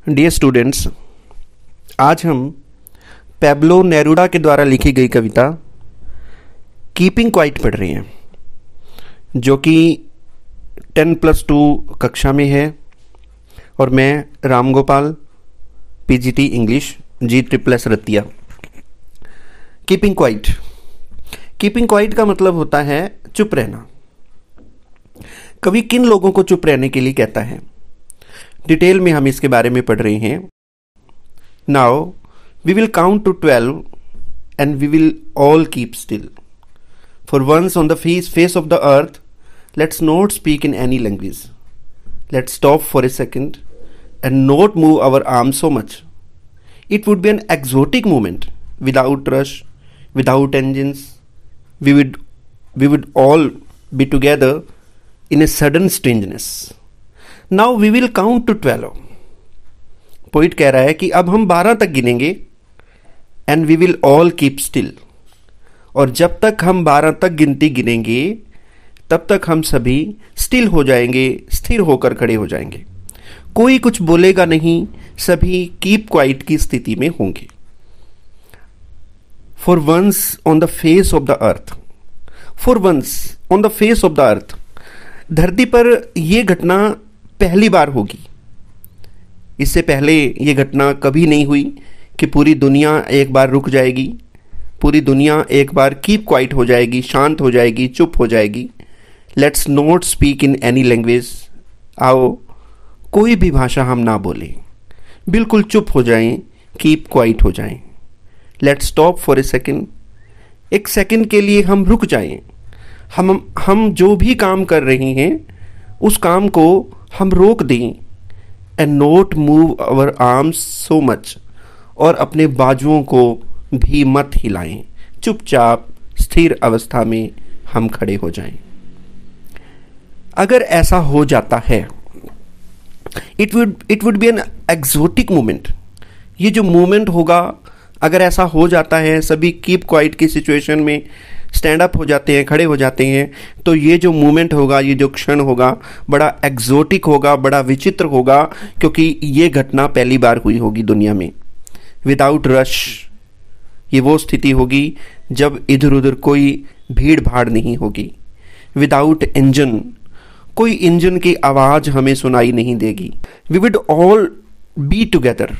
Dear students, आज हम Pablo नेरूडा के द्वारा लिखी गई कविता कीपिंग क्वाइट पढ़ रहे हैं, जो कि 10+2 कक्षा में है। और मैं Ram Gopal, PGT English, G++ Ratia. Keeping quiet का मतलब होता है चुप रहना। कवि किन लोगों को चुप रहने के लिए कहता है, डिटेल में हम इसके बारे में पढ़ रहे हैं। Now we will count to 12 and we will all keep still. For once on the face of the earth, let's not speak in any language. Let's stop for a second and not move our arms so much. It would be an exotic moment, without rush, without engines. We would all be together in a sudden strangeness. Now we will count to 12. Poet कह रहा है कि अब हम 12 तक गिनेंगे and we will all keep still. और जब तक हम 12 तक गिनती गिनेंगे तब तक हम सभी स्टिल हो जाएंगे, स्थिर होकर खड़े हो जाएंगे। कोई कुछ बोलेगा नहीं, सभी कीप क्वाइट की स्थिति में होंगे। For once on the face of the earth, for once on the face of the earth, धरती पर यह घटना पहली बार होगी। इससे पहले यह घटना कभी नहीं हुई कि पूरी दुनिया एक बार रुक जाएगी, पूरी दुनिया एक बार कीप क्वाइट हो जाएगी, शांत हो जाएगी, चुप हो जाएगी। Let's not speak in any language. आओ कोई भी भाषा हम ना बोलें, बिल्कुल चुप हो जाएं, कीप क्वाइट हो जाएं। Let's stop for a second, एक सेकेंड के लिए हम रुक जाएं। हम जो भी काम कर रहे हैं उस काम को हम रोक दें। And not move our arms so much, और अपने बाजुओं को भी मत हिलाएं। चुपचाप स्थिर अवस्था में हम खड़े हो जाएं। अगर ऐसा हो जाता है, it would be an exotic moment. ये जो मोमेंट होगा, अगर ऐसा हो जाता है, सभी कीप क्वाइट की सिचुएशन में स्टैंड अप हो जाते हैं, खड़े हो जाते हैं, तो ये जो मोमेंट होगा, ये जो क्षण होगा, बड़ा एक्सोटिक होगा, बड़ा विचित्र होगा, क्योंकि ये घटना पहली बार हुई होगी दुनिया में। विदाउट रश, ये वो स्थिति होगी जब इधर उधर कोई भीड़ भाड़ नहीं होगी। विदाउट इंजन, कोई इंजन की आवाज हमें सुनाई नहीं देगी। We would all be together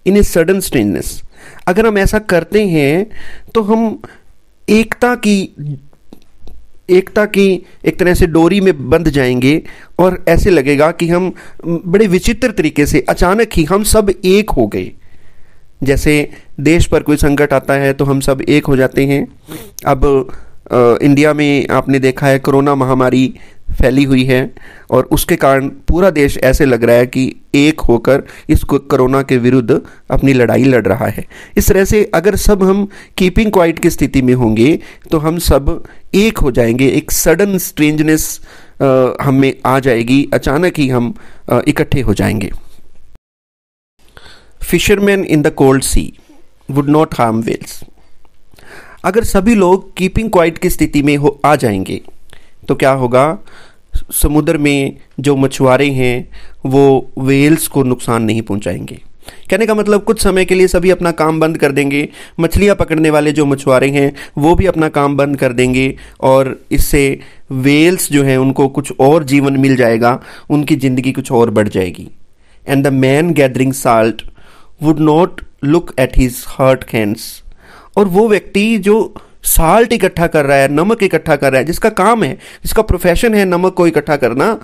in a sudden strangeness. अगर हम ऐसा करते हैं तो हम एकता की एक तरह से डोरी में बंध जाएंगे, और ऐसे लगेगा कि हम बड़े विचित्र तरीके से अचानक ही हम सब एक हो गए। जैसे देश पर कोई संकट आता है तो हम सब एक हो जाते हैं। अब इंडिया में आपने देखा है कोरोना महामारी फैली हुई है, और उसके कारण पूरा देश ऐसे लग रहा है कि एक होकर इस कोरोना के विरुद्ध अपनी लड़ाई लड़ रहा है। इस तरह से अगर सब हम कीपिंग क्वाइट की स्थिति में होंगे तो हम सब एक हो जाएंगे। एक सडन स्ट्रेंजनेस हमें आ जाएगी, अचानक ही हम इकट्ठे हो जाएंगे। Fishermen in the cold sea would not harm whales. अगर सभी लोग कीपिंग क्वाइट की स्थिति में आ जाएंगे तो क्या होगा, समुद्र में जो मछुआरे हैं वो व्हेल्स को नुकसान नहीं पहुंचाएंगे। कहने का मतलब कुछ समय के लिए सभी अपना काम बंद कर देंगे। मछलियां पकड़ने वाले जो मछुआरे हैं वो भी अपना काम बंद कर देंगे, और इससे व्हेल्स जो हैं उनको कुछ और जीवन मिल जाएगा, उनकी ज़िंदगी कुछ और बढ़ जाएगी। And the man gathering salt would not look at his hurt hands. और वो व्यक्ति जो साल्ट इकट्ठा कर रहा है, नमक इकट्ठा कर रहा है, जिसका काम है, जिसका प्रोफेशन है नमक को इकट्ठा करना,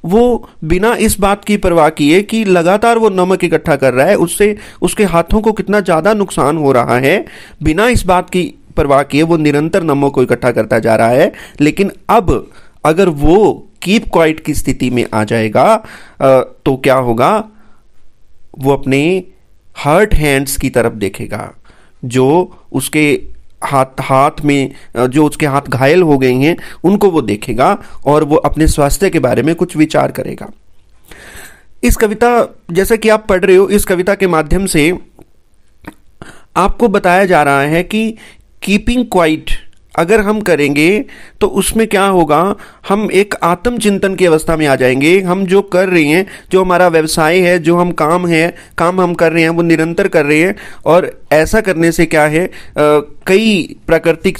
वो बिना इस बात की परवाह किए कि लगातार वो नमक इकट्ठा कर रहा है, उससे उसके हाथों को कितना ज़्यादा नुकसान हो रहा है, बिना इस बात की परवाह किए वो निरंतर नमक को इकट्ठा करता जा रहा है। लेकिन अब अगर वो कीप क्वाइट की स्थिति में आ जाएगा तो क्या होगा, वो अपने हर्ट हैंड्स की तरफ देखेगा, जो उसके हाथ में जो उसके हाथ घायल हो गए हैं उनको वो देखेगा, और वो अपने स्वास्थ्य के बारे में कुछ विचार करेगा। इस कविता, जैसा कि आप पढ़ रहे हो, इस कविता के माध्यम से आपको बताया जा रहा है कि कीपिंग क्वाइट अगर हम करेंगे तो उसमें क्या होगा, हम एक आत्मचिंतन की अवस्था में आ जाएंगे। हम जो कर रहे हैं, जो हमारा व्यवसाय है, जो हम काम हम कर रहे हैं, वो निरंतर कर रहे हैं। और ऐसा करने से क्या है, कई प्राकृतिक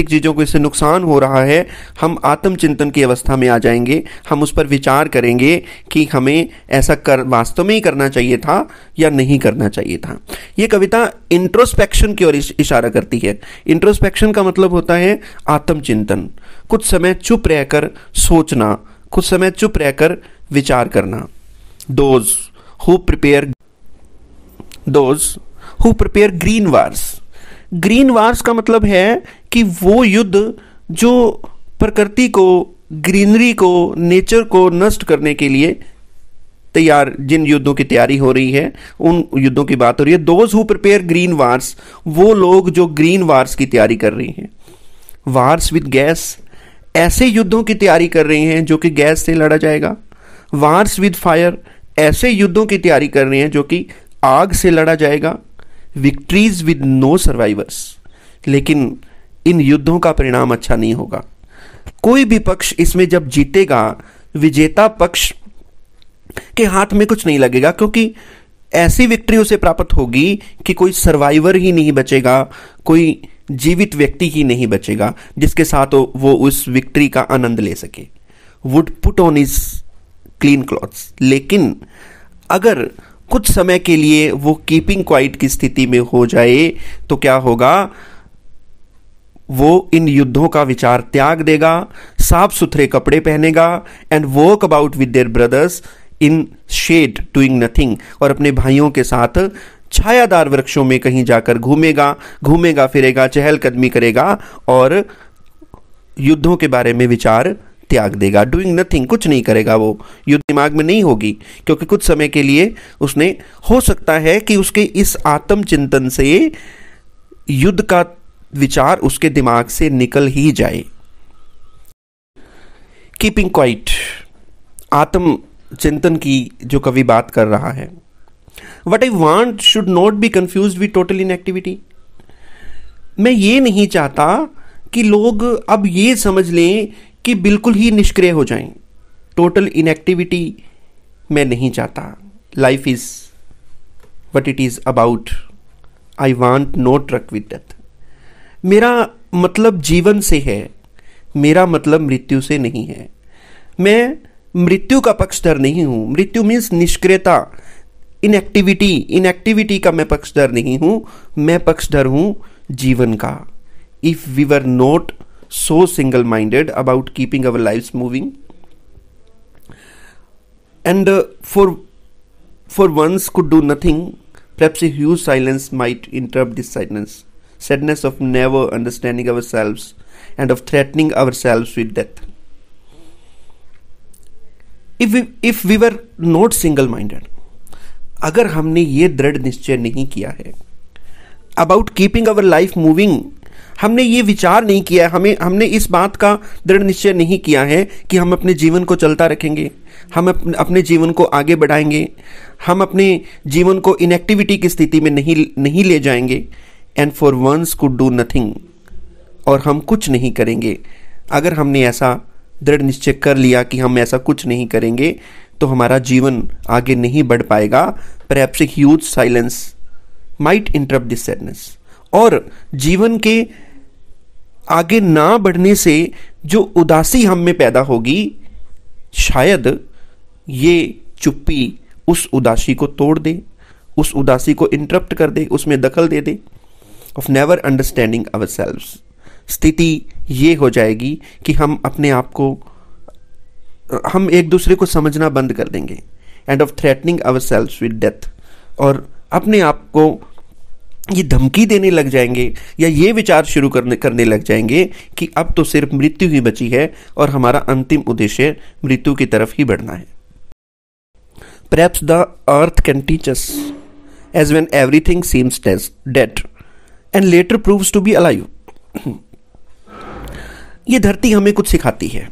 चीज़ों को इससे नुकसान हो रहा है। हम आत्मचिंतन की अवस्था में आ जाएंगे। हम उस पर विचार करेंगे कि हमें ऐसा वास्तव में ही करना चाहिए था या नहीं करना चाहिए था। ये कविता इंट्रोस्पेक्शन की ओर इशारा करती है। इंट्रोस्पेक्शन का मतलब होता है आत्मचिंतन, कुछ समय चुप रहकर सोचना, कुछ समय चुप रहकर विचार करना। Those who prepare green wars। Green wars का मतलब है कि वो युद्ध जो प्रकृति को, ग्रीनरी को, नेचर को नष्ट करने के लिए तैयार, जिन युद्धों की तैयारी हो रही है उन युद्धों की बात हो रही है। Those who prepare green wars, वो लोग जो ग्रीन वार्स की तैयारी कर रहे हैं। वार्स विद गैस, ऐसे युद्धों की तैयारी कर रहे हैं जो कि गैस से लड़ा जाएगा। वार्स विद फायर, ऐसे युद्धों की तैयारी कर रहे हैं जो कि आग से लड़ा जाएगा। विक्ट्रीज विद नो सर्वाइवर्स, लेकिन इन युद्धों का परिणाम अच्छा नहीं होगा। कोई भी पक्ष इसमें जब जीतेगा, विजेता पक्ष के हाथ में कुछ नहीं लगेगा, क्योंकि ऐसी विक्ट्री उसे प्राप्त होगी कि कोई सर्वाइवर ही नहीं बचेगा, कोई जीवित व्यक्ति ही नहीं बचेगा जिसके साथ वो उस विक्ट्री का आनंद ले सके। Would put on his clean clothes, लेकिन अगर कुछ समय के लिए वो कीपिंग क्वाइट की स्थिति में हो जाए तो क्या होगा, वो इन युद्धों का विचार त्याग देगा, साफ सुथरे कपड़े पहनेगा and walk about with their brothers in shade doing nothing, और अपने भाइयों के साथ छायादार वृक्षों में कहीं जाकर घूमेगा फिरेगा, चहलकदमी करेगा और युद्धों के बारे में विचार त्याग देगा। डूइंग नथिंग, कुछ नहीं करेगा, वो युद्ध दिमाग में नहीं होगी, क्योंकि कुछ समय के लिए उसने, हो सकता है कि उसके इस आत्मचिंतन से युद्ध का विचार उसके दिमाग से निकल ही जाए। कीपिंग क्वाइट, आत्मचिंतन की जो कवि बात कर रहा है। What I want should not be confuse with total inactivity. मैं ये नहीं चाहता कि लोग अब ये समझ लें कि बिल्कुल ही निष्क्रिय हो जाएं। टोटल इनएक्टिविटी मैं नहीं चाहता। Life is what it is about, I want no truck with death. मेरा मतलब जीवन से है, मेरा मतलब मृत्यु से नहीं है। मैं मृत्यु का पक्षधर नहीं हूं। मृत्यु मीन्स निष्क्रियता, इनएक्टिविटी का मैं पक्षधर नहीं हूं। मैं पक्षधर हूं जीवन का। If we were not so single minded about keeping our lives moving and for once could do nothing, perhaps a huge silence might interrupt this sadness of never understanding ourselves and of threatening ourselves with death. If we were not single minded, अगर हमने ये दृढ़ निश्चय नहीं किया है about keeping our life moving, हमने ये विचार नहीं किया, हमने इस बात का दृढ़ निश्चय नहीं किया है कि हम अपने जीवन को चलता रखेंगे, हम अपने जीवन को आगे बढ़ाएंगे, हम अपने जीवन को इनएक्टिविटी की स्थिति में नहीं ले जाएंगे। And for once could do nothing, और हम कुछ नहीं करेंगे। अगर हमने ऐसा दृढ़ निश्चय कर लिया कि हम ऐसा कुछ नहीं करेंगे तो हमारा जीवन आगे नहीं बढ़ पाएगा। Perhaps a huge silence might interrupt this sadness, और जीवन के आगे ना बढ़ने से जो उदासी हम में पैदा होगी, शायद ये चुप्पी उस उदासी को तोड़ दे, उस उदासी को इंटरप्ट कर दे, उसमें दखल दे दे। ऑफ नेवर अंडरस्टैंडिंग अवरसेल्व्स, स्थिति ये हो जाएगी कि हम अपने आप को, हम एक दूसरे को समझना बंद कर देंगे। End of threatening ourselves with death, और अपने आप को ये धमकी देने लग जाएंगे या ये विचार शुरू करने लग जाएंगे कि अब तो सिर्फ मृत्यु ही बची है और हमारा अंतिम उद्देश्य मृत्यु की तरफ ही बढ़ना है। Perhaps the earth can teach us as when everything seems dead and later proves to be alive. ये धरती हमें कुछ सिखाती है।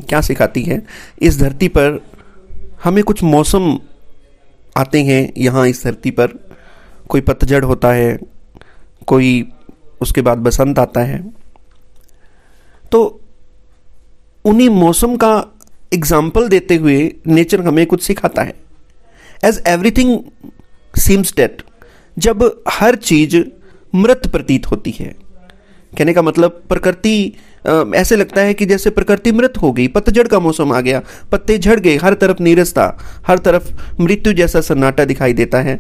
क्या सिखाती है? इस धरती पर हमें कुछ मौसम आते हैं। यहाँ इस धरती पर कोई पतझड़ होता है, कोई उसके बाद बसंत आता है। तो उन्हीं मौसम का एग्जाम्पल देते हुए नेचर हमें कुछ सिखाता है। एज एवरीथिंग सीम्स डेड, जब हर चीज मृत प्रतीत होती है, कहने का मतलब प्रकृति ऐसे लगता है कि जैसे प्रकृति मृत हो गई, पतझड़ का मौसम आ गया, पत्ते झड़ गए, हर तरफ नीरसता, हर तरफ मृत्यु जैसा सन्नाटा दिखाई देता है।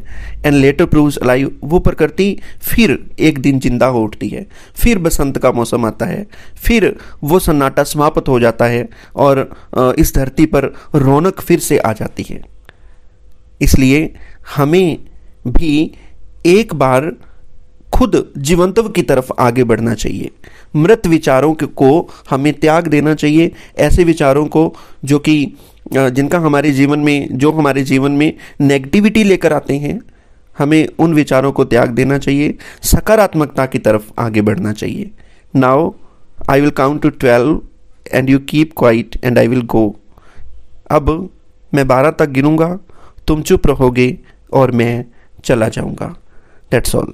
एंड लेटर प्रूव्स अलाइव, वो प्रकृति फिर एक दिन जिंदा हो उठती है, फिर बसंत का मौसम आता है, फिर वो सन्नाटा समाप्त हो जाता है और इस धरती पर रौनक फिर से आ जाती है। इसलिए हमें भी एक बार खुद जीवंतव की तरफ आगे बढ़ना चाहिए। मृत विचारों को हमें त्याग देना चाहिए, ऐसे विचारों को जो कि जिनका हमारे जीवन में नेगेटिविटी लेकर आते हैं, हमें उन विचारों को त्याग देना चाहिए, सकारात्मकता की तरफ आगे बढ़ना चाहिए। Now I will count to 12 and you keep quiet and I will go. अब मैं 12 तक गिनूंगा, तुम चुप रहोगे और मैं चला जाऊंगा। That's all.